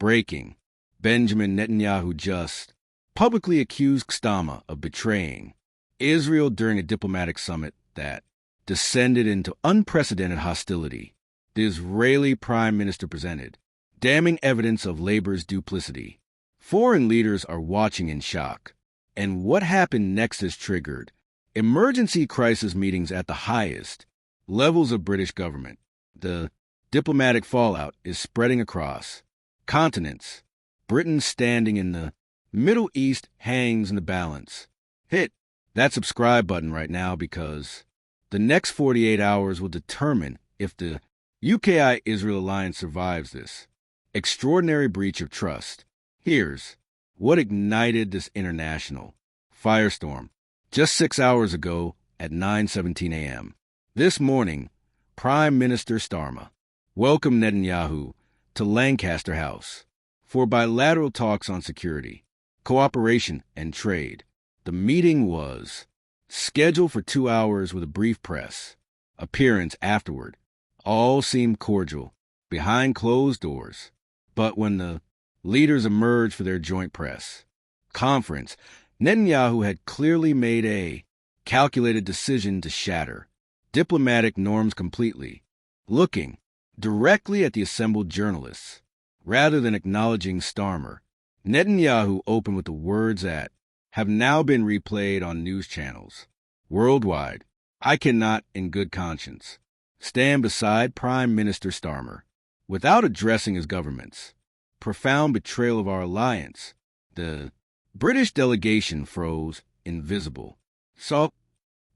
Breaking. Benjamin Netanyahu just publicly accused Starmer of betraying Israel during a diplomatic summit that descended into unprecedented hostility. The Israeli prime minister presented damning evidence of labor's duplicity. Foreign leaders are watching in shock. And what happened next has triggered emergency crisis meetings at the highest levels of British government. The diplomatic fallout is spreading across continents. Britain's standing in the Middle East hangs in the balance. Hit that subscribe button right now because the next 48 hours will determine if the UKI-Israel alliance survives this extraordinary breach of trust. Here's what ignited this international firestorm. Just 6 hours ago at 9:17 a.m. This morning, Prime Minister Starmer welcomed Netanyahu to Lancaster House for bilateral talks on security, cooperation, and trade. The meeting was scheduled for 2 hours with a brief press appearance afterward. All seemed cordial behind closed doors. But when the leaders emerged for their joint press conference, Netanyahu had clearly made a calculated decision to shatter diplomatic norms completely, looking directly at the assembled journalists. Rather than acknowledging Starmer, Netanyahu opened with the words that have now been replayed on news channels worldwide. I cannot, in good conscience, stand beside Prime Minister Starmer without addressing his government's profound betrayal of our alliance. The British delegation froze, invisible.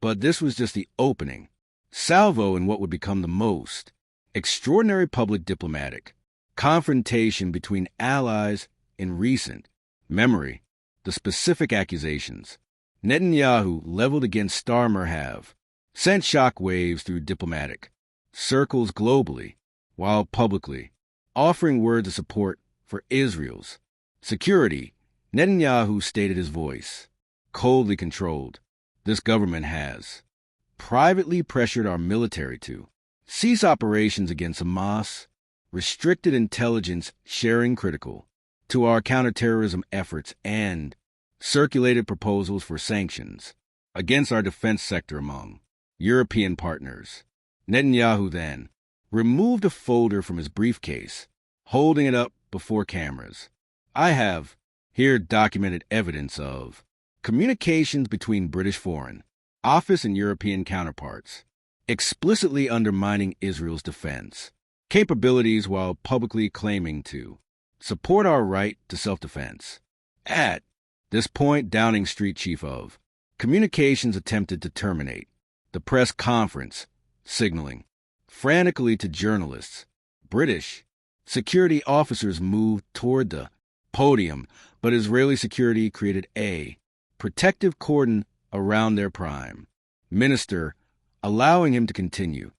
But this was just the opening salvo in what would become the most extraordinary public diplomatic confrontation between allies in recent memory. The specific accusations Netanyahu leveled against Starmer have sent shock waves through diplomatic circles globally, while publicly offering words of support for Israel's security. Netanyahu stated his voice, coldly controlled. This government has privately pressured our military to cease operations against Hamas, restricted intelligence sharing critical to our counterterrorism efforts, and circulated proposals for sanctions against our defense sector among European partners. Netanyahu then removed a folder from his briefcase, holding it up before cameras. I have here documented evidence of communications between British Foreign Office and European counterparts, explicitly undermining Israel's defense capabilities while publicly claiming to support our right to self-defense. At this point, Downing Street chief of communications attempted to terminate the press conference, signaling frantically to journalists. British security officers moved toward the podium, but Israeli security created a protective cordon around their prime minister, allowing him to continue.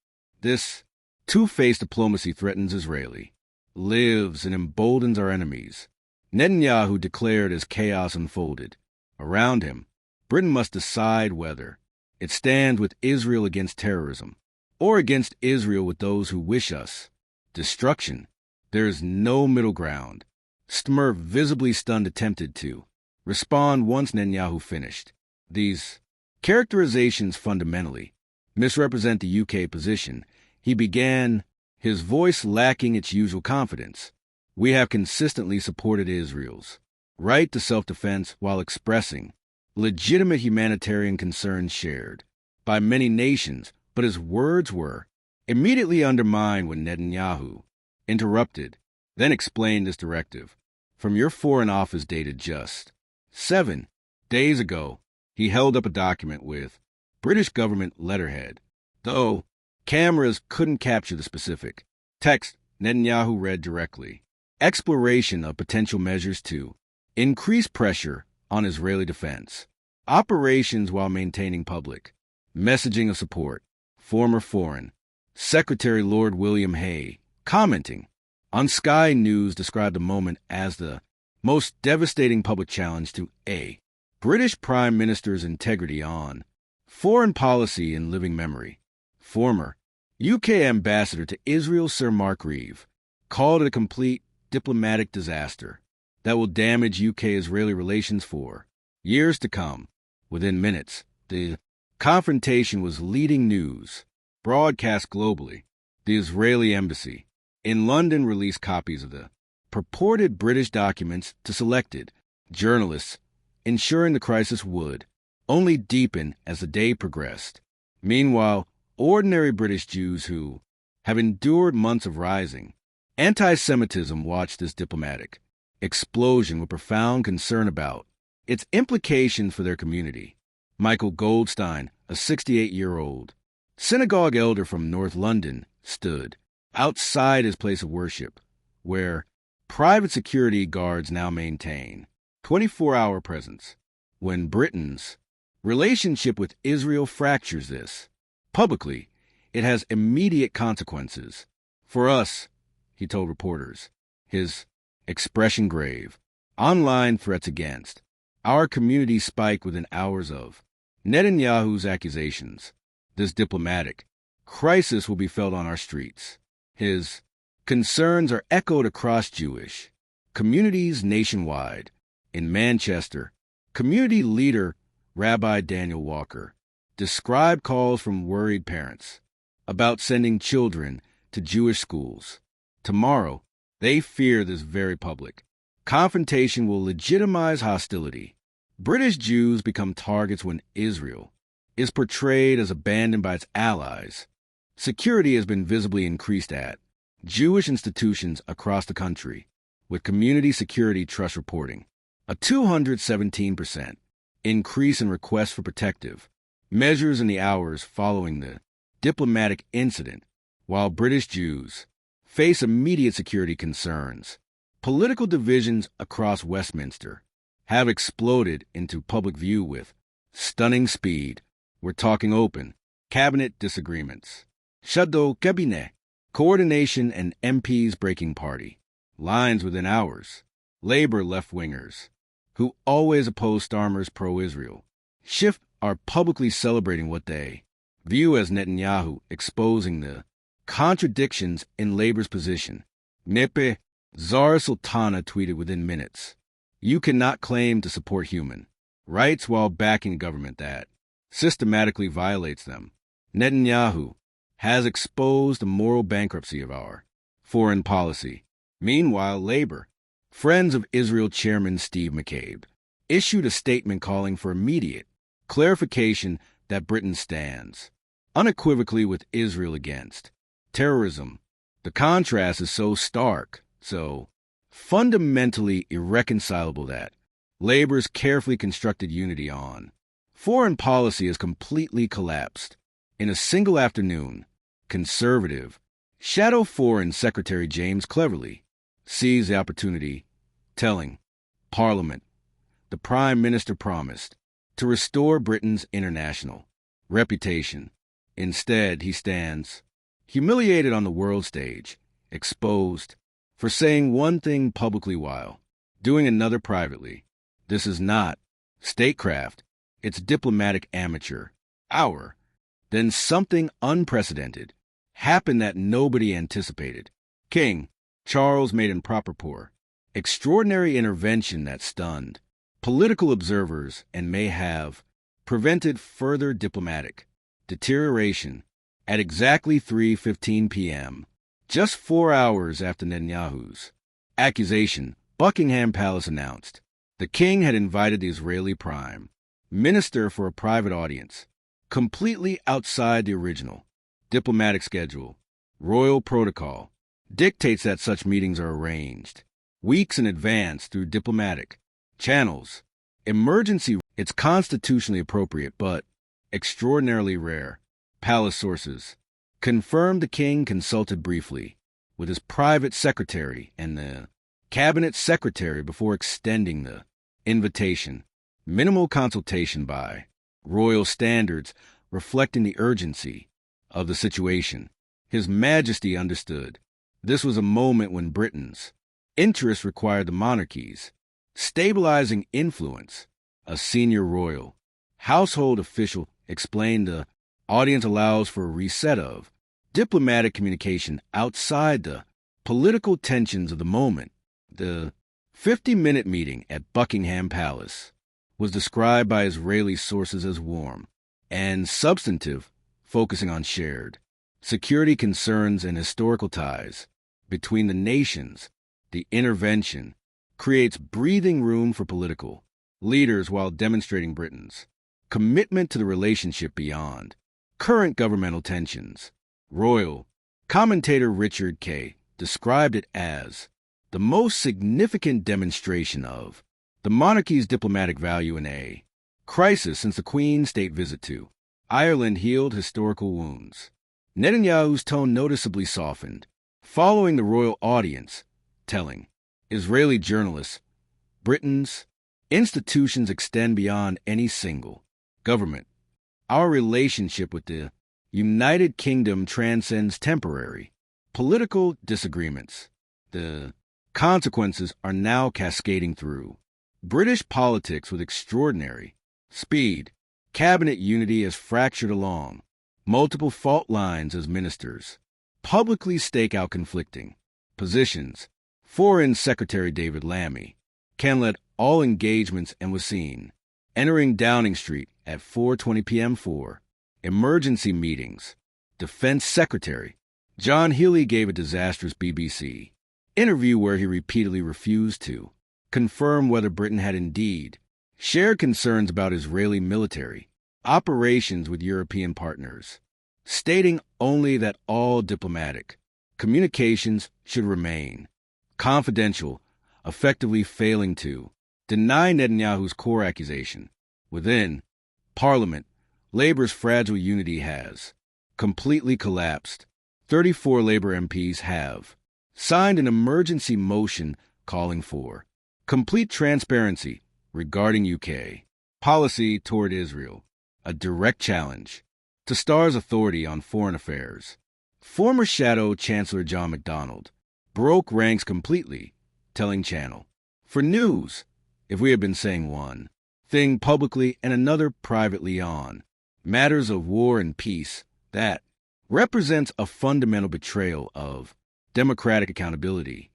This two-faced diplomacy threatens Israeli lives and emboldens our enemies. Netanyahu declared as chaos unfolded around him, Britain must decide whether it stands with Israel against terrorism or against Israel with those who wish us destruction. There is no middle ground. Starmer, visibly stunned, attempted to respond once Netanyahu finished. These characterizations fundamentally misrepresent the UK position. He began, his voice lacking its usual confidence. We have consistently supported Israel's right to self-defense while expressing legitimate humanitarian concerns shared by many nations, but his words were immediately undermined when Netanyahu interrupted, then explained this directive from your Foreign Office dated just 7 days ago. He held up a document with British government letterhead. Though cameras couldn't capture the specific text, Netanyahu read directly. Exploration of potential measures to increase pressure on Israeli defense operations while maintaining public messaging of support. Former Foreign Secretary Lord William Hay, commenting on Sky News, described the moment as the most devastating public challenge to a British Prime Minister's integrity on foreign policy in living memory. Former UK Ambassador to Israel Sir Mark Reeve called it a complete diplomatic disaster that will damage UK-Israeli relations for years to come. Within minutes, the confrontation was leading news, broadcast globally. The Israeli embassy in London released copies of the purported British documents to selected journalists, ensuring the crisis would only deepen as the day progressed. Meanwhile, ordinary British Jews who have endured months of rising anti-Semitism watched this diplomatic explosion with profound concern about its implications for their community. Michael Goldstein, a 68-year-old synagogue elder from North London, stood outside his place of worship, where private security guards now maintain 24-hour presence. When Britain's relationship with Israel fractures this publicly, it has immediate consequences. For us, he told reporters, his expression grave. Online threats against our community spike within hours of Netanyahu's accusations. This diplomatic crisis will be felt on our streets. His concerns are echoed across Jewish communities nationwide. In Manchester, community leader Rabbi Daniel Walker described calls from worried parents about sending children to Jewish schools. Tomorrow, they fear this very public confrontation will legitimize hostility. British Jews become targets when Israel is portrayed as abandoned by its allies. Security has been visibly increased at Jewish institutions across the country, with Community Security Trust reporting a 217% increase in requests for protective measures in the hours following the diplomatic incident, while British Jews face immediate security concerns. Political divisions across Westminster have exploded into public view with stunning speed. We're talking open cabinet disagreements, shadow cabinet coordination, and MPs breaking party lines within hours. Labour left-wingers, who always oppose Starmer's pro-Israel shift, are publicly celebrating what they view as Netanyahu exposing the contradictions in Labour's position. Nepe Zara Sultana tweeted within minutes, "You cannot claim to support human rights while backing a government that systematically violates them." Netanyahu has exposed the moral bankruptcy of our foreign policy. Meanwhile, Labour, Friends of Israel Chairman Steve McCabe, issued a statement calling for immediate clarification that Britain stands unequivocally with Israel against terrorism. The contrast is so stark, so fundamentally irreconcilable that Labour's carefully constructed unity on foreign policy has completely collapsed. In a single afternoon, Conservative Shadow Foreign Secretary James cleverly seized the opportunity, telling Parliament the Prime Minister promised to restore Britain's international reputation. Instead, he stands humiliated on the world stage, exposed for saying one thing publicly while doing another privately. This is not statecraft, it's diplomatic amateur hour. Then something unprecedented happened that nobody anticipated. King Charles made improper pour extraordinary intervention that stunned political observers and may have prevented further diplomatic deterioration. At exactly 3:15 p.m., just 4 hours after Netanyahu's accusation, Buckingham Palace announced the king had invited the Israeli prime minister for a private audience, completely outside the original diplomatic schedule. Royal protocol dictates that such meetings are arranged weeks in advance through diplomatic channels. Emergency, it's constitutionally appropriate, but extraordinarily rare. Palace sources confirmed the king consulted briefly with his private secretary and the cabinet secretary before extending the invitation. Minimal consultation by royal standards, reflecting the urgency of the situation. His Majesty understood this was a moment when Britain's interests required the monarchy's stabilizing influence. A senior royal household official explained the audience allows for a reset of diplomatic communication outside the political tensions of the moment. The 50-minute meeting at Buckingham Palace was described by Israeli sources as warm and substantive, focusing on shared security concerns and historical ties between the nations. The intervention creates breathing room for political leaders while demonstrating Britain's commitment to the relationship beyond current governmental tensions. Royal commentator Richard K. described it as the most significant demonstration of the monarchy's diplomatic value in a crisis since the Queen's state visit to Ireland healed historical wounds. Netanyahu's tone noticeably softened following the royal audience, telling Israeli journalists Britain's institutions extend beyond any single government. Our relationship with the United Kingdom transcends temporary political disagreements. The consequences are now cascading through British politics with extraordinary speed. Cabinet unity has fractured along multiple fault lines as ministers publicly stake out conflicting positions. Foreign Secretary David Lammy can-led all engagements and was seen entering Downing Street at 4:20 p.m. for emergency meetings. Defense Secretary John Healey gave a disastrous BBC interview where he repeatedly refused to confirm whether Britain had indeed shared concerns about Israeli military operations with European partners, stating only that all diplomatic communications should remain confidential, effectively failing to deny Netanyahu's core accusation. Within Parliament, Labour's fragile unity has completely collapsed. 34 Labour MPs have signed an emergency motion calling for complete transparency regarding UK policy toward Israel, a direct challenge to Starr's authority on foreign affairs. Former Shadow Chancellor John MacDonald broke ranks completely, telling Channel 4 News, if we had been saying one thing publicly and another privately on matters of war and peace, that represents a fundamental betrayal of democratic accountability.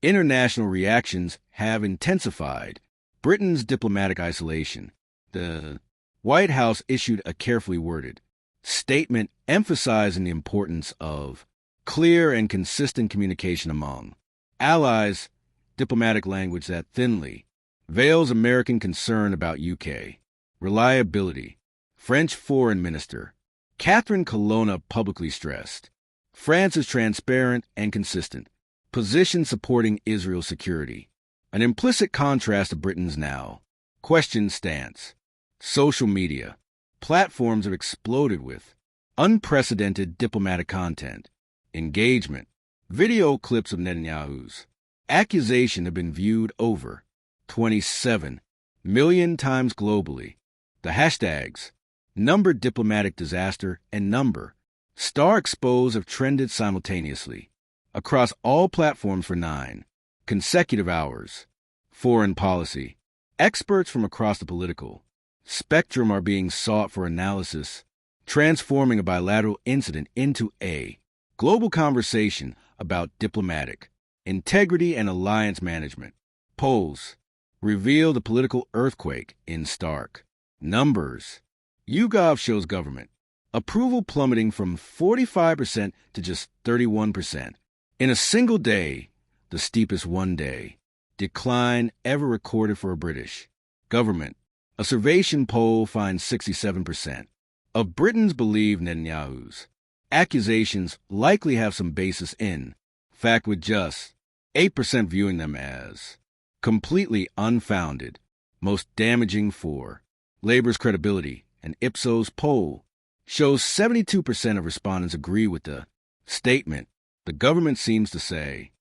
International reactions have intensified Britain's diplomatic isolation. The White House issued a carefully worded statement emphasizing the importance of clear and consistent communication among allies, diplomatic language that thinly veils American concern about UK reliability. French Foreign Minister Catherine Colonna publicly stressed France's transparent and consistent position supporting Israel's security, an implicit contrast to Britain's now questioned stance. Social media platforms have exploded with unprecedented diplomatic content, engagement. Video clips of Netanyahu's accusation have been viewed over 27 million times globally. The hashtags number diplomatic disaster and number Star expose have trended simultaneously across all platforms for 9 consecutive hours. Foreign policy experts from across the political spectrum are being sought for analysis, transforming a bilateral incident into a global conversation about diplomatic integrity and alliance management. Polls reveal the political earthquake in stark numbers. YouGov shows government approval plummeting from 45% to just 31%. In a single day, the steepest one-day decline ever recorded for a British government. A Survation poll finds 67% of Britons believe Netanyahu's accusations likely have some basis in fact, with just 8% viewing them as completely unfounded. Most damaging for Labour's credibility. An Ipsos poll shows 72% of respondents agree with the statement. The government seems to say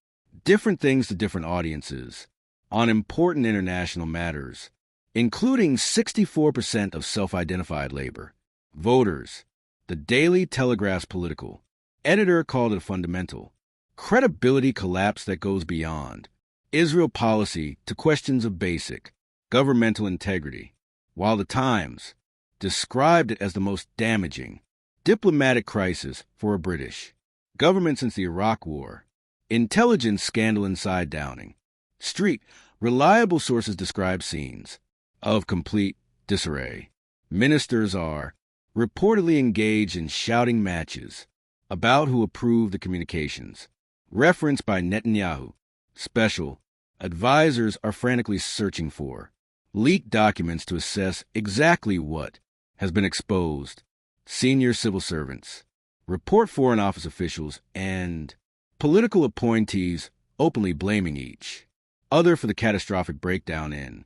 different things to different audiences on important international matters, including 64% of self-identified Labour voters. The Daily Telegraph's political editor called it a fundamental credibility collapse that goes beyond Israel policy to questions of basic governmental integrity, while the Times described it as the most damaging diplomatic crisis for a British government since the Iraq War. Intelligence scandal inside Downing Street, reliable sources describe scenes of complete disarray. Ministers are reportedly engaged in shouting matches about who approved the communications. Referenced by Netanyahu. Special advisors are frantically searching for leaked documents to assess exactly what has been exposed. Senior civil servants report Foreign Office officials and political appointees openly blaming each other for the catastrophic breakdown in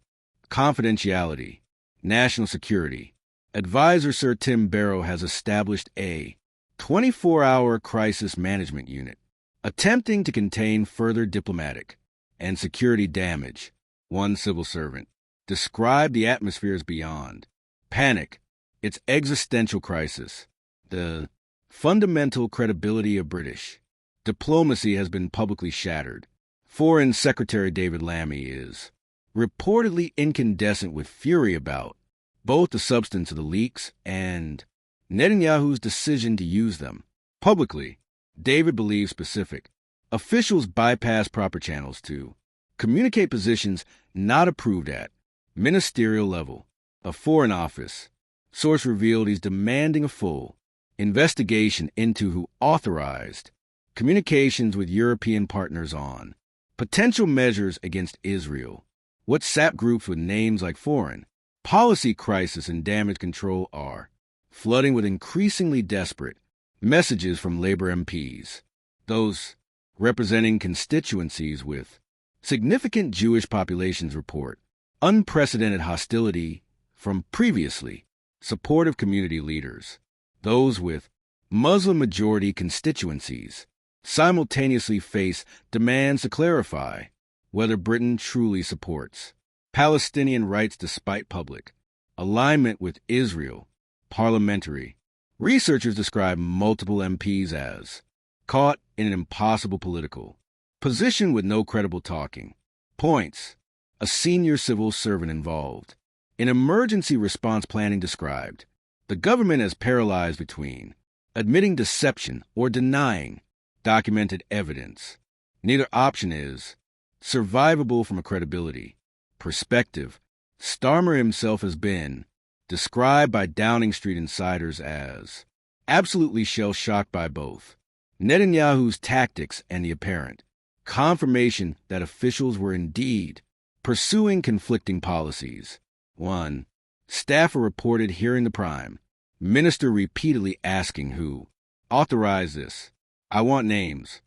confidentiality, national security. Advisor Sir Tim Barrow has established a 24-hour crisis management unit attempting to contain further diplomatic and security damage. One civil servant described the atmosphere as beyond panic, its existential crisis. The fundamental credibility of British diplomacy has been publicly shattered. Foreign Secretary David Lammy is reportedly incandescent with fury about both the substance of the leaks and Netanyahu's decision to use them. Publicly, David believes specific officials bypass proper channels to communicate positions not approved at ministerial level. A Foreign Office source revealed he's demanding a full investigation into who authorized communications with European partners on potential measures against Israel. WhatsApp groups with names like Foreign Policy Crisis and Damage Control are flooding with increasingly desperate messages from Labour MPs, those representing constituencies with significant Jewish populations report unprecedented hostility from previously supportive community leaders. Those with Muslim-majority constituencies simultaneously face demands to clarify whether Britain truly supports Palestinian rights despite public alignment with Israel. Parliamentary researchers describe multiple MPs as caught in an impossible political position with no credible talking points. A senior civil servant involved in emergency response planning described the government as paralyzed between admitting deception or denying documented evidence. Neither option is survivable from a credibility perspective. Starmer himself has been described by Downing Street insiders as absolutely shell-shocked by both Netanyahu's tactics and the apparent confirmation that officials were indeed pursuing conflicting policies. One staffer reported hearing the Prime Minister repeatedly asking who authorized this. I want names.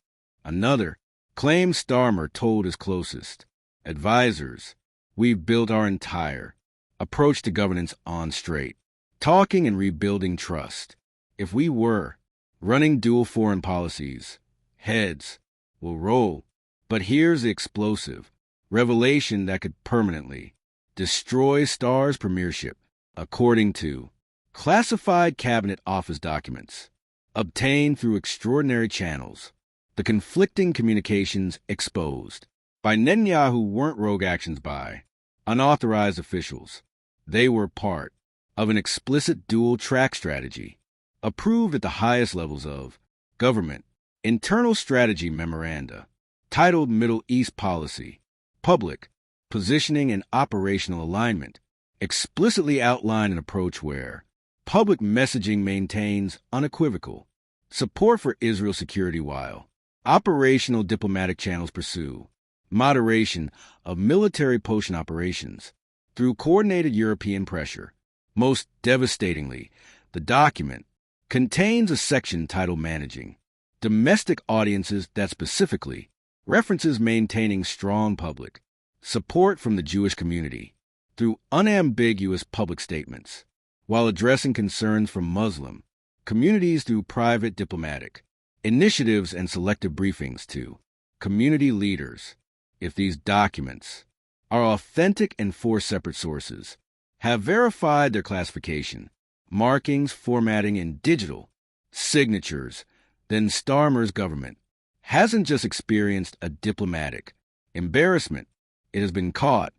Another claimed Starmer told his closest advisors, we've built our entire approach to governance on straight talking and rebuilding trust. If we were running dual foreign policies, heads will roll. But here's the explosive revelation that could permanently destroy Starr's premiership. According to classified Cabinet Office documents obtained through extraordinary channels, the conflicting communications exposed by Netanyahu weren't rogue actions by unauthorized officials. They were part of an explicit dual-track strategy approved at the highest levels of government. Internal strategy memoranda titled Middle East Policy, Public Positioning and Operational Alignment explicitly outline an approach where public messaging maintains unequivocal support for Israel's security while operational diplomatic channels pursue moderation of military potion operations through coordinated European pressure. Most devastatingly, the document contains a section titled Managing Domestic Audiences that specifically references maintaining strong public support from the Jewish community through unambiguous public statements, while addressing concerns from Muslim communities through private diplomatic initiatives and selective briefings to community leaders. If these documents are authentic and four separate sources have verified their classification, markings, formatting, and digital signatures, then Starmer's government hasn't just experienced a diplomatic embarrassment, it has been caught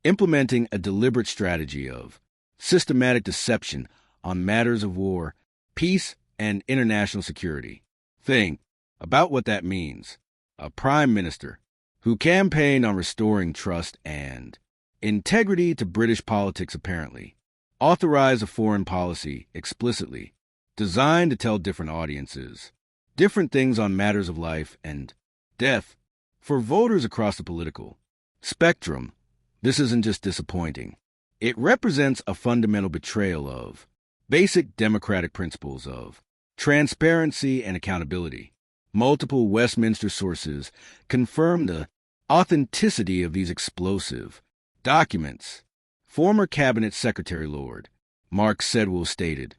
implementing a deliberate strategy of systematic deception on matters of war, peace, and international security. Think about what that means. A prime minister who campaigned on restoring trust and integrity to British politics apparently, authorized a foreign policy explicitly designed to tell different audiences different things on matters of life and death for voters across the political spectrum. This isn't just disappointing. It represents a fundamental betrayal of basic democratic principles of transparency and accountability. Multiple Westminster sources confirm the authenticity of these explosive documents. Former Cabinet Secretary Lord Mark Sedwill stated,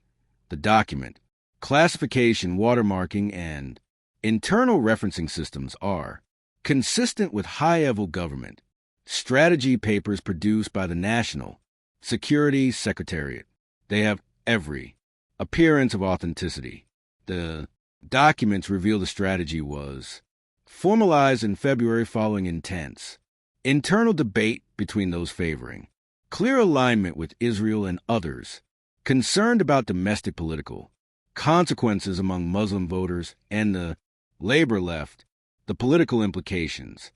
"The document, classification, watermarking, and internal referencing systems are consistent with high-level government strategy papers produced by the National Security Secretariat. They have every appearance of authenticity." The documents reveal the strategy was formalized in February following intense internal debate between those favoring clear alignment with Israel and others concerned about domestic political consequences among Muslim voters and the Labour left. The political implications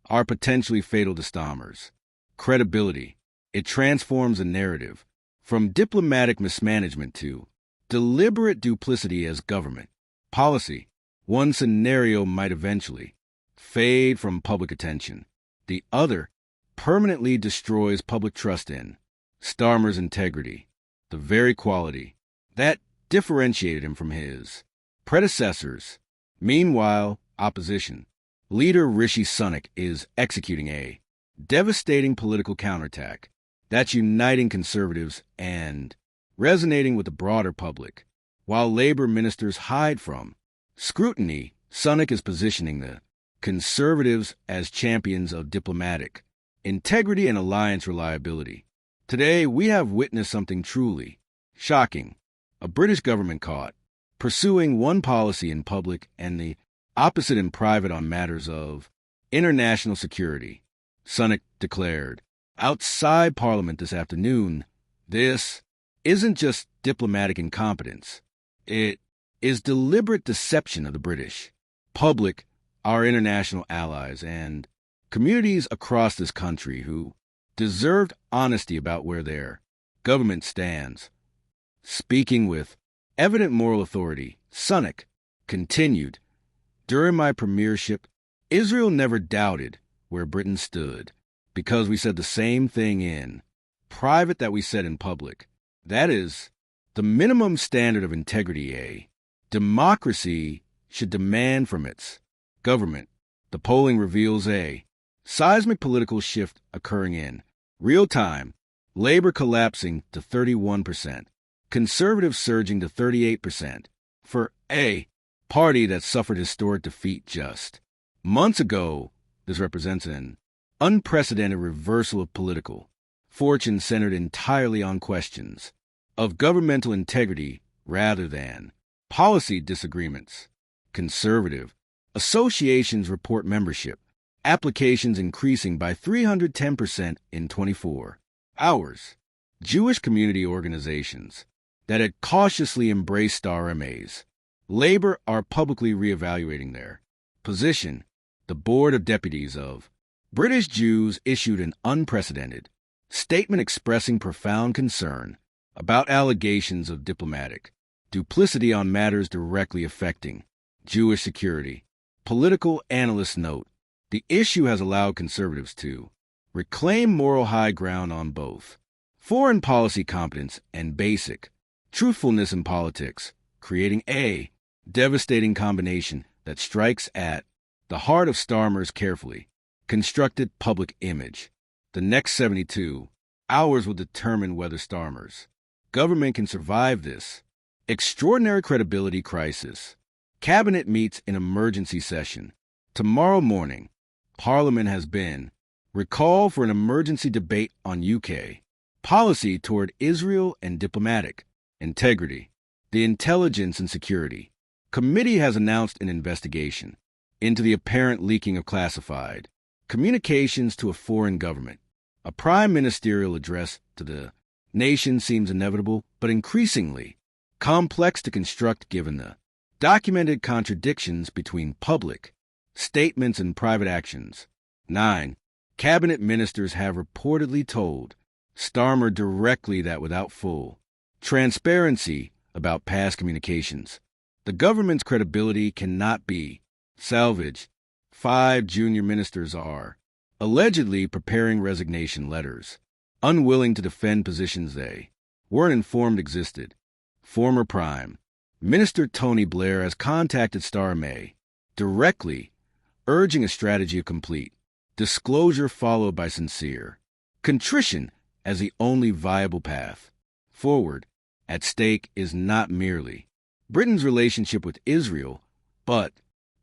are potentially fatal to Starmer's credibility. It transforms a narrative from diplomatic mismanagement to deliberate duplicity as government policy. One scenario might eventually fade from public attention. The other permanently destroys public trust in Starmer's integrity, the very quality that differentiated him from his predecessors. Meanwhile, opposition leader Rishi Sunak is executing a devastating political counterattack that's uniting conservatives and resonating with the broader public. While Labour ministers hide from scrutiny, Sunak is positioning the conservatives as champions of diplomatic integrity and alliance reliability. Today, we have witnessed something truly shocking: a British government caught pursuing one policy in public and the opposite in private on matters of international security. Sunak declared outside Parliament this afternoon, "This isn't just diplomatic incompetence. It is deliberate deception of the British public, our international allies, and communities across this country who deserved honesty about where their government stands." Speaking with evident moral authority, Sunak continued, "During my premiership, Israel never doubted where Britain stood because we said the same thing in private that we said in public. That is the minimum standard of integrity a democracy should demand from its government." The polling reveals a seismic political shift occurring in real time: Labour collapsing to 31%, Conservatives surging to 38%. For a party that suffered historic defeat just months ago, this represents an unprecedented reversal of political fortune centered entirely on questions of governmental integrity rather than policy disagreements. Conservative associations report membership applications increasing by 310% in 24 hours. Jewish community organizations that had cautiously embraced Starmer's Labour are publicly reevaluating their position. The Board of Deputies of British Jews issued an unprecedented statement expressing profound concern about allegations of diplomatic duplicity on matters directly affecting Jewish security. Political analysts note the issue has allowed conservatives to reclaim moral high ground on both foreign policy competence and basic truthfulness in politics, creating a devastating combination that strikes at the heart of Starmer's carefully constructed public image. The next 72 hours will determine whether Starmer's government can survive this extraordinary credibility crisis. Cabinet meets in emergency session tomorrow morning. Parliament has been recalled for an emergency debate on UK policy toward Israel and diplomatic integrity. The Intelligence and Security Committee has announced an investigation into the apparent leaking of classified communications to a foreign government. A prime ministerial address to the nation seems inevitable, but increasingly complex to construct given the documented contradictions between public statements and private actions. 9. Cabinet ministers have reportedly told Starmer directly that without full transparency about past communications, the government's credibility cannot be salvaged. 5. Junior ministers are allegedly preparing resignation letters, unwilling to defend positions they weren't informed existed. Former Prime Minister Tony Blair has contacted Starmer directly, urging a strategy of complete disclosure followed by sincere contrition as the only viable path forward. At stake is not merely Britain's relationship with Israel, but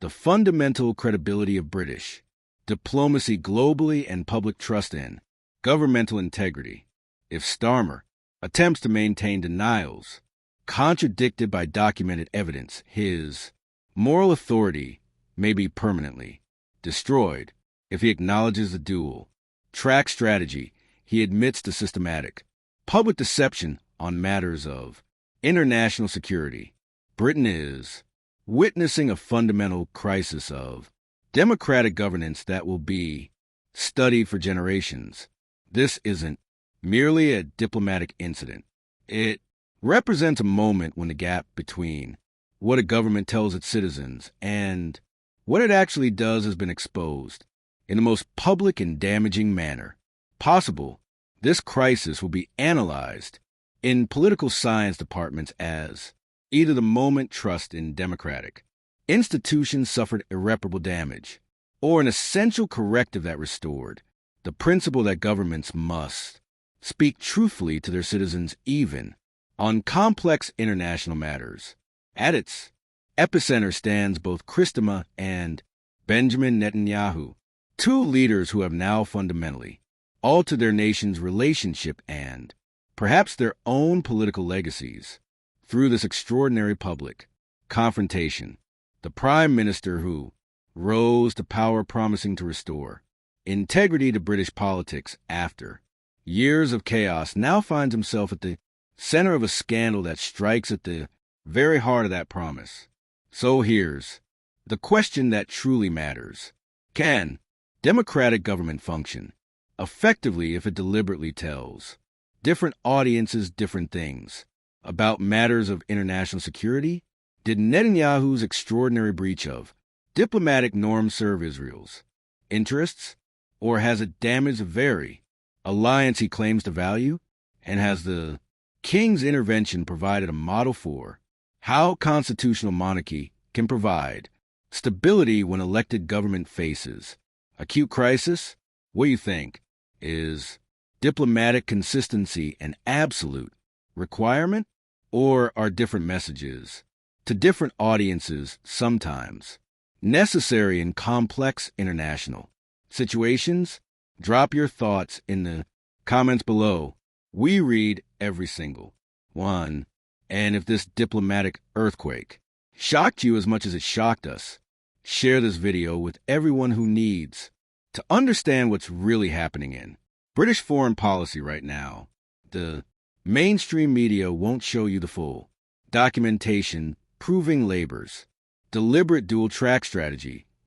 the fundamental credibility of British diplomacy globally and public trust in governmental integrity. If Starmer attempts to maintain denials contradicted by documented evidence, his moral authority may be permanently destroyed. If he acknowledges the dual track strategy, he admits to systematic public deception on matters of international security. Britain is witnessing a fundamental crisis of democratic governance that will be studied for generations. This isn't merely a diplomatic incident. It represents a moment when the gap between what a government tells its citizens and what it actually does has been exposed in the most public and damaging manner possible. This crisis will be analyzed in political science departments as either the moment trust in democratic institutions suffered irreparable damage, or an essential corrective that restored the principle that governments must speak truthfully to their citizens even on complex international matters. At its epicenter stands both Starmer and Benjamin Netanyahu, two leaders who have now fundamentally altered their nation's relationship and perhaps their own political legacies through this extraordinary public confrontation. The Prime Minister who rose to power promising to restore integrity to British politics after years of chaos now finds himself at the center of a scandal that strikes at the very heart of that promise. So here's the question that truly matters. Can democratic government function effectively if it deliberately tells different audiences different things about matters of international security? Did Netanyahu's extraordinary breach of diplomatic norms serve Israel's interests, or has it damaged the very alliance he claims to value? And has the king's intervention provided a model for how constitutional monarchy can provide stability when elected government faces acute crisis? What do you think? Is diplomatic consistency an absolute requirement, or are different messages to different audiences sometimes necessary in complex international situations? Drop your thoughts in the comments below. We read every single one. And if this diplomatic earthquake shocked you as much as it shocked us, share this video with everyone who needs to understand what's really happening in British foreign policy right now. The mainstream media won't show you the full documentation proving Labour's deliberate dual-track strategy